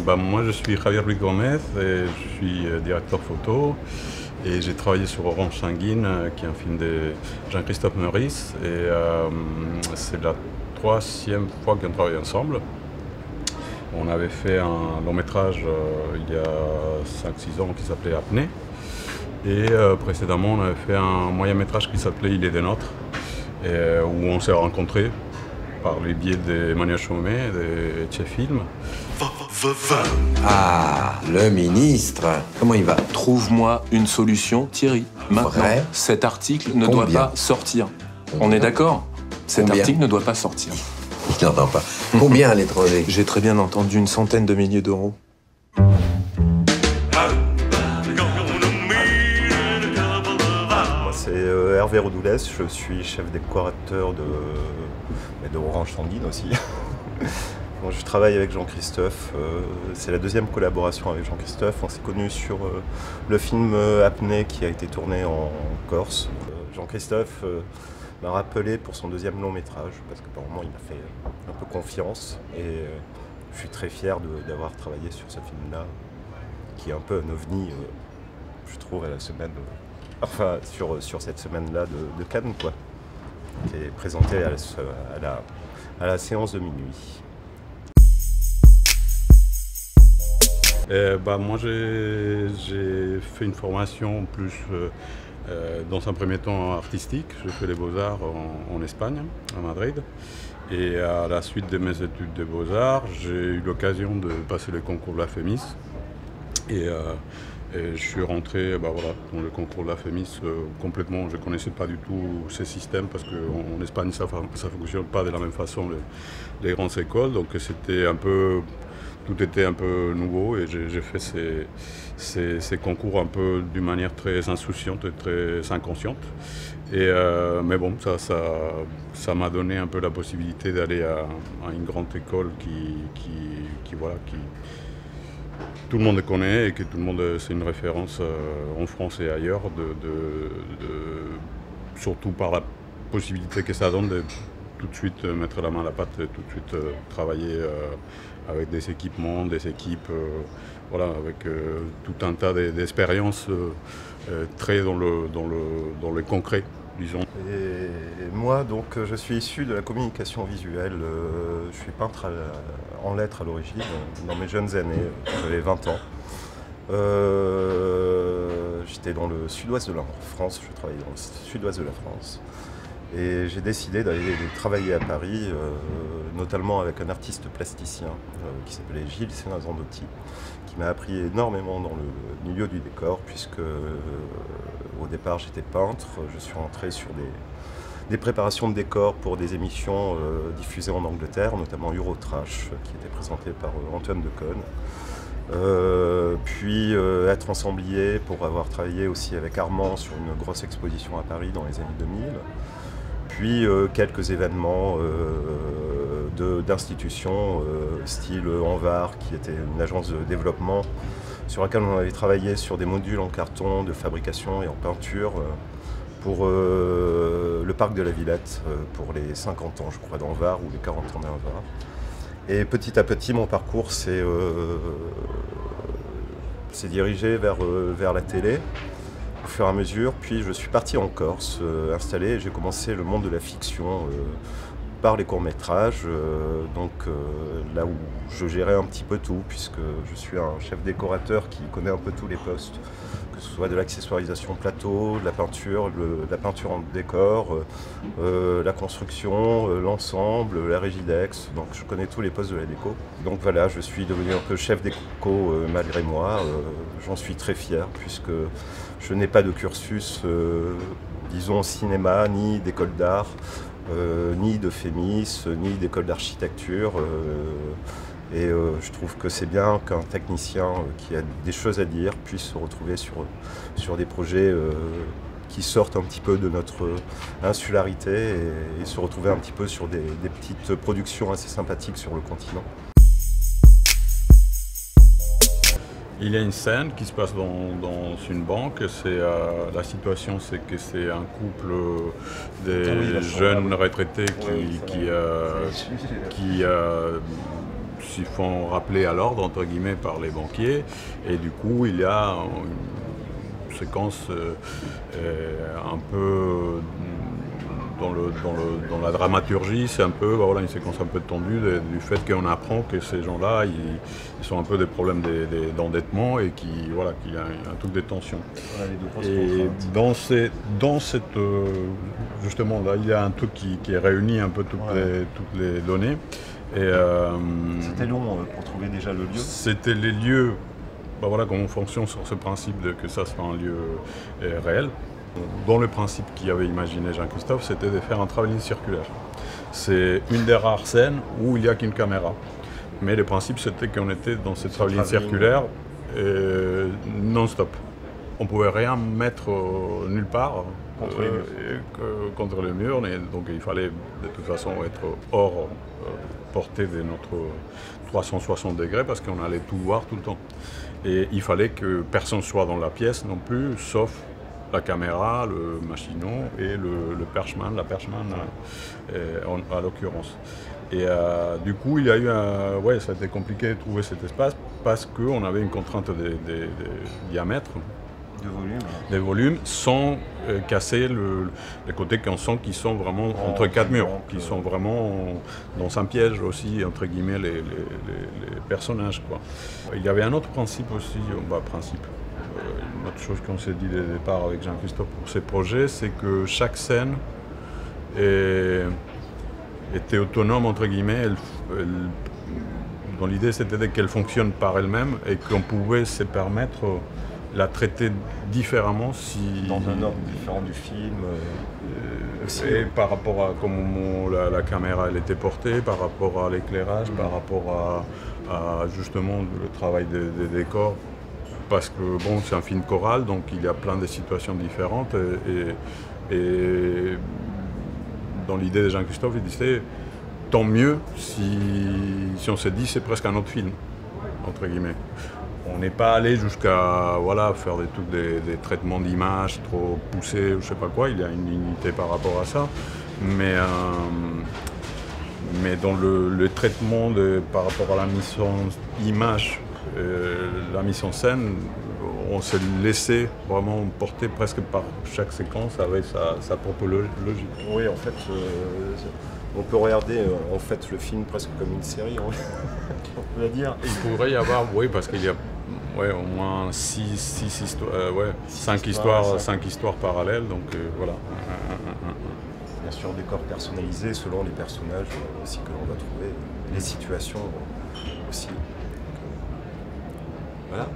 Moi je suis Javier Ruiz Gomez et je suis directeur photo et j'ai travaillé sur Orange Sanguine qui est un film de Jean-Christophe Meurice et c'est la troisième fois qu'on travaille ensemble. On avait fait un long métrage il y a 5-6 ans qui s'appelait Apnée et précédemment on avait fait un moyen métrage qui s'appelait Il est des nôtres et, où on s'est rencontrés par les biais d'Emmanuel Chaumet et de chez Film. Ah, le ministre. Comment il va? Trouve-moi une solution, Thierry. Maintenant, Vrai? cet article ne doit Combien? pas sortir. On est d'accord? Cet Combien? article ne doit pas sortir. Je n'entends pas. Combien à l'étranger? J'ai très bien entendu, une centaine de milliers d'euros. Moi, c'est Hervé Rodoulès, je suis chef décorateur de Orange Sanguine aussi. Bon, je travaille avec Jean-Christophe, c'est la deuxième collaboration avec Jean-Christophe. On s'est connus sur le film Apnée qui a été tourné en Corse. Jean-Christophe m'a rappelé pour son deuxième long métrage parce qu'apparemment il m'a fait un peu confiance et je suis très fier d'avoir travaillé sur ce film-là qui est un peu un ovni, je trouve, à la semaine, enfin sur cette semaine-là de Cannes, quoi, qui est présenté à la séance de minuit. Moi j'ai fait une formation plus dans un premier temps artistique. J'ai fait les beaux-arts en Espagne, à Madrid. Et à la suite de mes études de beaux-arts, j'ai eu l'occasion de passer le concours de la FEMIS. Et je suis rentré dans le concours de la FEMIS complètement. Je ne connaissais pas du tout ces systèmes parce qu'en Espagne ça ne fonctionne pas de la même façon les grandes écoles. Donc c'était un peu... Tout était un peu nouveau et j'ai fait ces concours un peu d'une manière très insouciante et très inconsciente. Mais bon, ça m'a donné un peu la possibilité d'aller à une grande école qui tout le monde connaît et que tout le monde, c'est une référence en France et ailleurs, surtout par la possibilité que ça donne de tout de suite mettre la main à la pâte et tout de suite travailler avec des équipements, des équipes, avec tout un tas d'expériences très dans le concret, disons. Et moi, donc, je suis issu de la communication visuelle. Je suis peintre en lettres à l'origine, dans mes jeunes années, j'avais 20 ans. J'étais dans le sud-ouest de la France, je travaillais dans le sud-ouest de la France. Et j'ai décidé d'aller travailler à Paris, notamment avec un artiste plasticien qui s'appelait Gilles Sénazandotti, qui m'a appris énormément dans le milieu du décor, puisque au départ j'étais peintre, je suis rentré sur des préparations de décors pour des émissions diffusées en Angleterre, notamment Eurotrash, qui était présenté par Antoine Decaune. Puis être ensemblier pour avoir travaillé aussi avec Armand sur une grosse exposition à Paris dans les années 2000. Puis quelques événements d'institutions, style Anvar, qui était une agence de développement sur laquelle on avait travaillé sur des modules en carton de fabrication et en peinture pour le parc de la Villette, pour les 50 ans, je crois, d'Anvar ou les 40 ans d'Anvar. Et petit à petit, mon parcours s'est dirigé vers la télé au fur et à mesure. Puis je suis parti en Corse, installé, et j'ai commencé le monde de la fiction par les courts-métrages, là où je gérais un petit peu tout, puisque je suis un chef décorateur qui connaît un peu tous les postes, que ce soit de l'accessoirisation plateau, de la peinture en décor, la construction, l'ensemble, la régie d'ex, donc je connais tous les postes de la déco. Donc voilà, je suis devenu un peu chef déco malgré moi, j'en suis très fier, puisque je n'ai pas de cursus, disons, cinéma, ni d'école d'art, ni de FEMIS, ni d'école d'architecture. Et je trouve que c'est bien qu'un technicien qui a des choses à dire puisse se retrouver sur des projets qui sortent un petit peu de notre insularité et se retrouver un petit peu sur des petites productions assez sympathiques sur le continent. Il y a une scène qui se passe dans une banque. La situation, c'est que c'est un couple de jeunes retraités qui s'y font rappeler à l'ordre, entre guillemets, par les banquiers. Et du coup, il y a une séquence un peu dans la dramaturgie, c'est un peu voilà, une séquence un peu tendue du fait qu'on apprend que ces gens-là, ils sont un peu des problèmes d'endettement et qu'il y a un truc de tension. Voilà, les deux grosses Et contraintes. dans cette justement là, il y a un truc qui réunit un peu toutes les données. Et C'était long pour trouver déjà le lieu. c'était les lieux. Voilà comment on fonctionne sur ce principe que ça soit un lieu réel. Dans le principe qu'avait imaginé Jean-Christophe, c'était de faire un travelling circulaire. C'est une des rares scènes où il n'y a qu'une caméra. Mais le principe, c'était qu'on était dans ce travelling circulaire non-stop. On ne pouvait rien mettre nulle part contre le mur. Donc il fallait de toute façon être hors portée de notre 360 degrés parce qu'on allait tout voir tout le temps. Et il fallait que personne soit dans la pièce non plus, sauf la caméra, le machinon et le perchman, la perchman à l'occurrence. Et du coup, il y a eu ça a été compliqué de trouver cet espace parce qu'on avait une contrainte de diamètre, de volume, sans casser les côtés qu'on sent qui sont vraiment entre quatre murs, qui sont vraiment dans un piège aussi, entre guillemets, les personnages, quoi. Il y avait un autre principe aussi, une autre chose qu'on s'est dit dès le départ avec Jean-Christophe pour ces projets, c'est que chaque scène était autonome, entre guillemets. Dans l'idée, c'était qu'elle fonctionne par elle-même et qu'on pouvait se permettre la traiter différemment dans un ordre différent du film. Et par rapport à comment la caméra elle était portée, par rapport à l'éclairage, par rapport à justement le travail des décors. Parce que bon, c'est un film choral, donc il y a plein de situations différentes. Et dans l'idée de Jean-Christophe, il disait tant mieux si on s'est dit c'est presque un autre film, entre guillemets. On n'est pas allé jusqu'à faire des trucs, des traitements d'image trop poussés, je sais pas quoi, il y a une unité par rapport à ça. Mais dans le traitement par rapport à la mise en image, la mise en scène, on s'est laissé vraiment porter presque par chaque séquence avec sa propre logique. Oui, en fait, on peut regarder en fait le film presque comme une série, on va dire. Il pourrait y avoir, oui, parce qu'il y a au moins 5 histoires parallèles, donc voilà. Bien sûr, décors personnalisés selon les personnages aussi que l'on va trouver, les situations aussi. Voilà.